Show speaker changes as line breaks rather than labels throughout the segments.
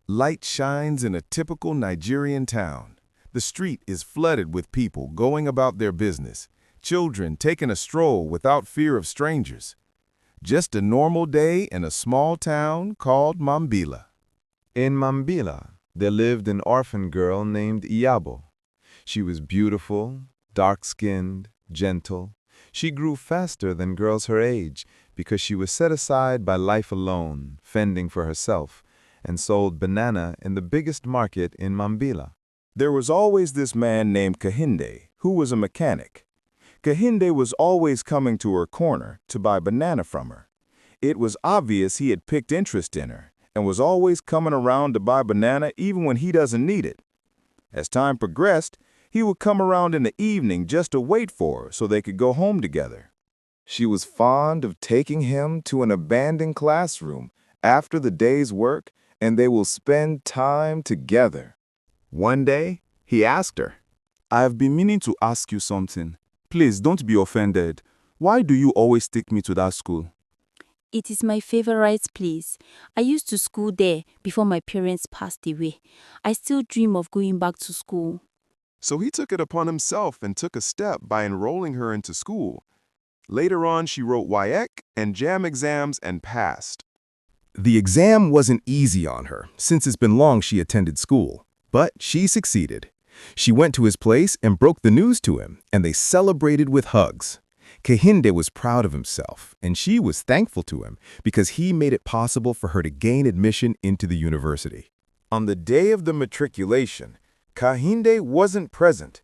Light shines in a typical Nigerian town. The street is flooded with people going about their business, children taking a stroll without fear of strangers. Just a normal day in a small town called Mambila.
In Mambila, there lived an orphan girl named Iyabo. She was beautiful, dark-skinned, gentle. She grew faster than girls her age because she was set aside by life alone, fending for herself, and sold banana in the biggest market in Mambila.
There was always this man named Kahinde, who was a mechanic. Kahinde was always coming to her corner to buy banana from her. It was obvious he had picked interest in her and was always coming around to buy banana even when he doesn't need it. As time progressed, he would come around in the evening just to wait for her so they could go home together. She was fond of taking him to an abandoned classroom after the day's work, and they will spend time together. One day, he asked her,
I've been meaning to ask you something. Please don't be offended. Why do you always take me to that school?
It is my favorite place. I used to school there before my parents passed away. I still dream of going back to school.
So he took it upon himself and took a step by enrolling her into school. Later on, she wrote WIEC and JAM exams and passed.
The exam wasn't easy on her, since it's been long she attended school. But she succeeded. She went to his place and broke the news to him, and they celebrated with hugs. Kahinde was proud of himself, and she was thankful to him because he made it possible for her to gain admission into the university. On the day of the matriculation, Kahinde wasn't present.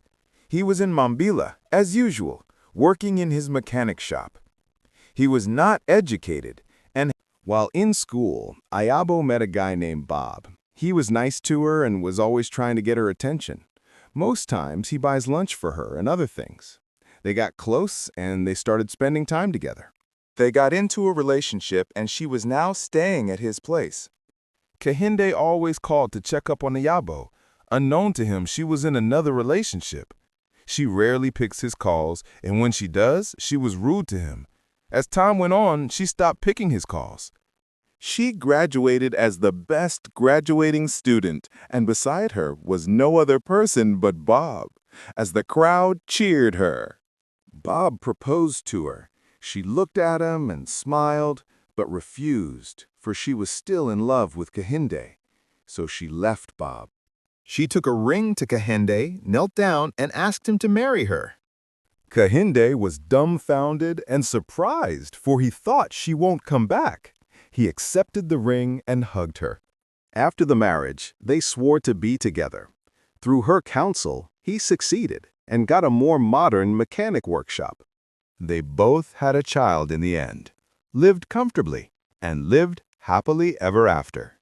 He was in Mambila, as usual, working in his mechanic shop. He was not educated, and while in school, Iyabo met a guy named Bob. He was nice to her and was always trying to get her attention. Most times, he buys lunch for her and other things. They got close, and they started spending time together. They got into a relationship, and she was now staying at his place. Kahinde always called to check up on Iyabo. Unknown to him, she was in another relationship. She rarely picks his calls, and when she does, she was rude to him. As time went on, she stopped picking his calls. She graduated as the best graduating student, and beside her was no other person but Bob, as the crowd cheered her. Bob proposed to her. She looked at him and smiled, but refused, for she was still in love with Kahinde. So she left Bob. She took a ring to Kahinde, knelt down, and asked him to marry her. Kahinde was dumbfounded and surprised, for he thought she won't come back. He accepted the ring and hugged her. After the marriage, they swore to be together. Through her counsel, he succeeded and got a more modern mechanic workshop. They both had a child in the end, lived comfortably, and lived happily ever after.